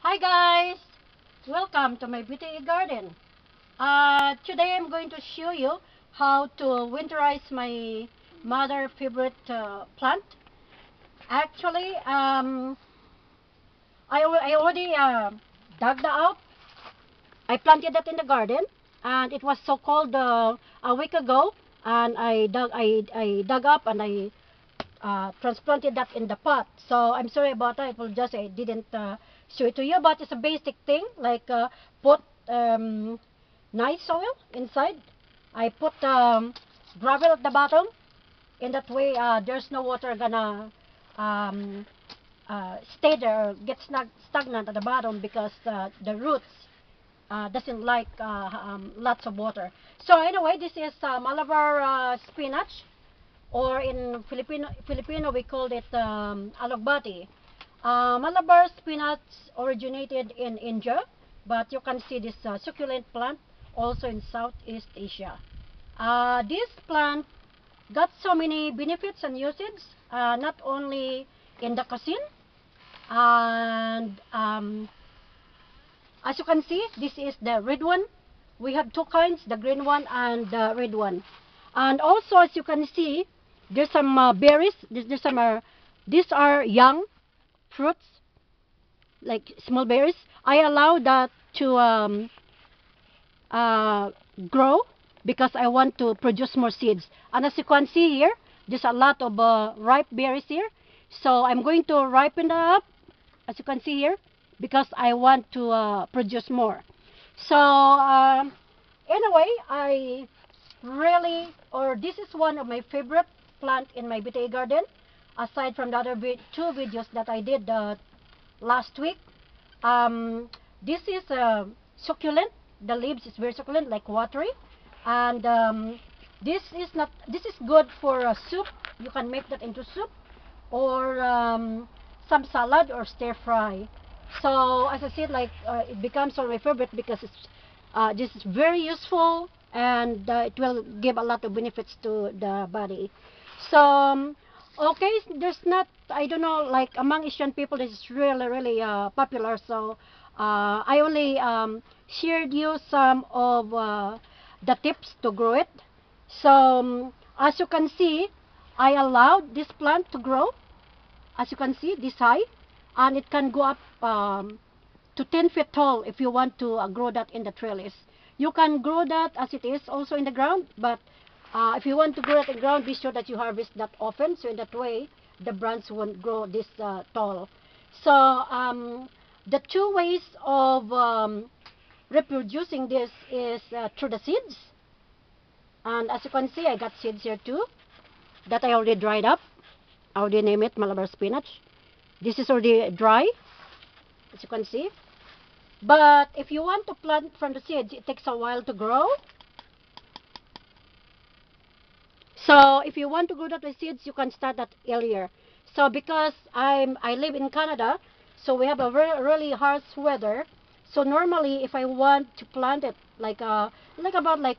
Hi guys! Welcome to my beauty garden. Today I'm going to show you how to winterize my mother favorite plant. Actually, I already dug that out. I planted that in the garden, and it was so cold a week ago. And I dug up and I transplanted that in the pot. So I'm sorry about that. I apologize. I didn't show it to you, but it's a basic thing. Like put nice soil inside. I put gravel at the bottom. In that way, there's no water gonna um, stay there or get stagnant at the bottom because the roots doesn't like lots of water. So anyway, this is Malabar spinach, or in Filipino we called it Alogbati. Malabar spinach originated in India, but you can see this succulent plant also in Southeast Asia. This plant got so many benefits and uses, not only in the cuisine, and as you can see, this is the red one. We have two kinds, the green one and the red one. And also, as you can see, there's some berries. There's some these are young fruits, like small berries. I allow that to uh, grow because I want to produce more seeds. And as you can see here, there's a lot of ripe berries here. So I'm going to ripen that up, as you can see here, because I want to produce more. So anyway, this is one of my favorite plant in my beauty garden, aside from the other two videos that I did last week. This is succulent. The leaves is very succulent, like watery, and this is good for soup. You can make that into soup, or some salad or stir fry. So as I said, like it becomes one of my favorite because this is very useful, and it will give a lot of benefits to the body. So okay, there's not, I don't know, like among Asian people this is really popular. So I only shared you some of the tips to grow it. So as you can see, I allowed this plant to grow, as you can see, this high, and it can go up to 10 feet tall if you want to grow that in the trellis. You can grow that as it is also in the ground, but if you want to grow it in the ground, be sure that you harvest that often, so in that way the branch won't grow this tall. So the two ways of reproducing this is through the seeds, and as you can see, I got seeds here too that I already dried up. I already name it Malabar spinach. This is already dry, as you can see. But if you want to plant from the seeds, it takes a while to grow. So if you want to grow that with seeds, you can start that earlier. So because I live in Canada, so we have a really harsh weather. So normally, if I want to plant it like about like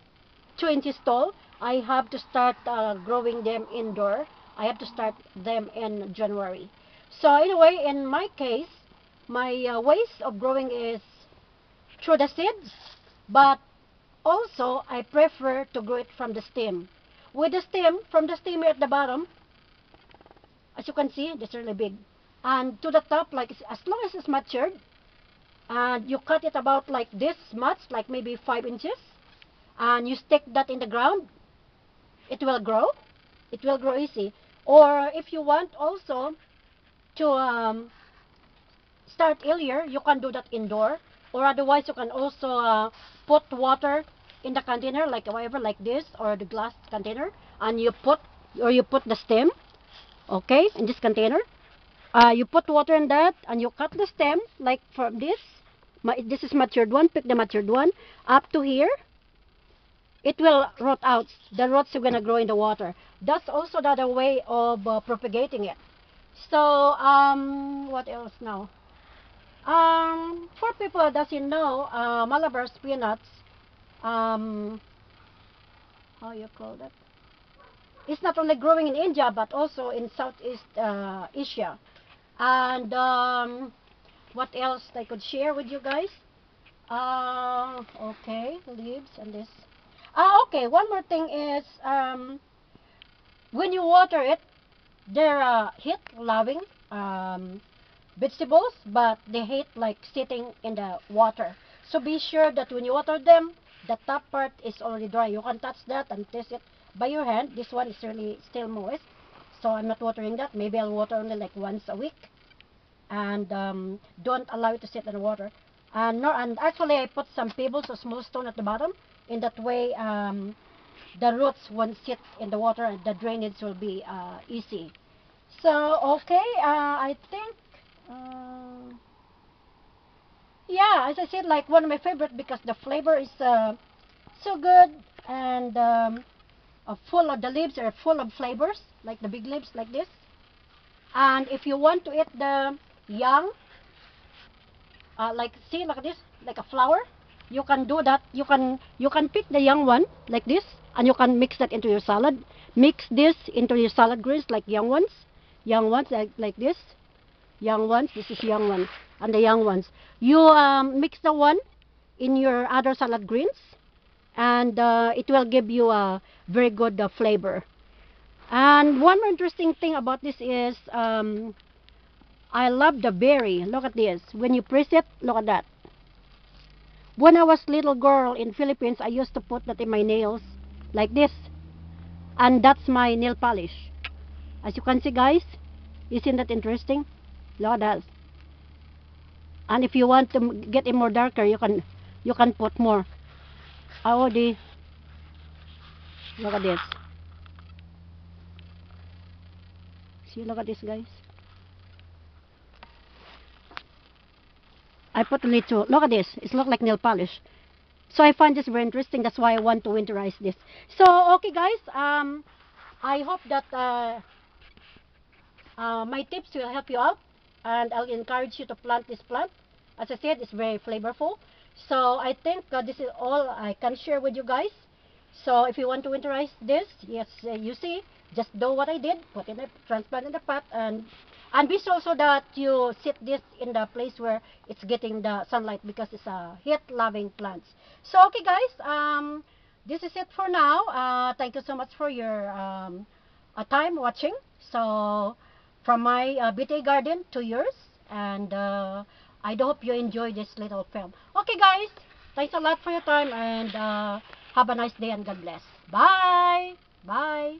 2 inches tall, I have to start growing them indoor. I have to start them in January. So anyway, in my case, my ways of growing is through the seeds, but also I prefer to grow it from the stem. With the stem, from the stem here at the bottom, as you can see, it's really big. And to the top, like as long as it's matured, and you cut it about like this much, like maybe 5 inches, and you stick that in the ground, it will grow. It will grow easy. Or if you want also to start earlier, you can do that indoor. Or otherwise, you can also put water in the container, like whatever, like this, or the glass container, and you put the stem, okay, in this container. You put water in that, and you cut the stem like from this. This is matured one. Pick the matured one up to here. It will root out. The roots are gonna grow in the water. That's also the other way of propagating it. So what else now? For people that doesn't know, Malabar spinach, um, how you call that? It's not only growing in India but also in Southeast Asia, and what else I could share with you guys? Okay, leaves and this. Okay, one more thing is, when you water it, they're heat-loving vegetables, but they hate like sitting in the water. So be sure that when you water them, the top part is already dry. You can touch that and taste it by your hand. This one is really still moist, so I'm not watering that. Maybe I'll water only like once a week, and don't allow it to sit in the water. And actually, I put some pebbles or small stone at the bottom. In that way, the roots won't sit in the water, and the drainage will be easy. So okay, I think. Uh, yeah, as I said, like one of my favorite because the flavor is so good, and full of the leaves are full of flavors, like the big leaves like this. And if you want to eat the young, like see like this, like a flower, you can do that. You can pick the young one like this, and you can mix that into your salad. Mix this into your salad greens like young ones like this. Young ones, this is young ones, and the young ones. You mix the one in your other salad greens, and it will give you a very good flavor. And one more interesting thing about this is, I love the berry. Look at this. When you press it, look at that. When I was little girl in Philippines, I used to put that in my nails like this, and that's my nail polish. As you can see, guys, isn't that interesting? Look at that. And if you want to get it more darker, you can put more. Oh, look at this. See, look at this, guys. I put a little. Look at this. It looks like nail polish. So I find this very interesting. That's why I want to winterize this. So okay, guys. I hope that my tips will help you out, and I'll encourage you to plant this plant. As I said, it's very flavorful. So I think this is all I can share with you guys. So if you want to winterize this, yes, you see, just do what I did. Put in a transplant in the pot, and be sure also that you sit this in the place where it's getting the sunlight, because it's a heat-loving plants. So okay, guys, this is it for now. Thank you so much for your time watching. So from my BTA garden to yours, and I do hope you enjoy this little film. Okay, guys, thanks a lot for your time, and have a nice day, and God bless. Bye. Bye.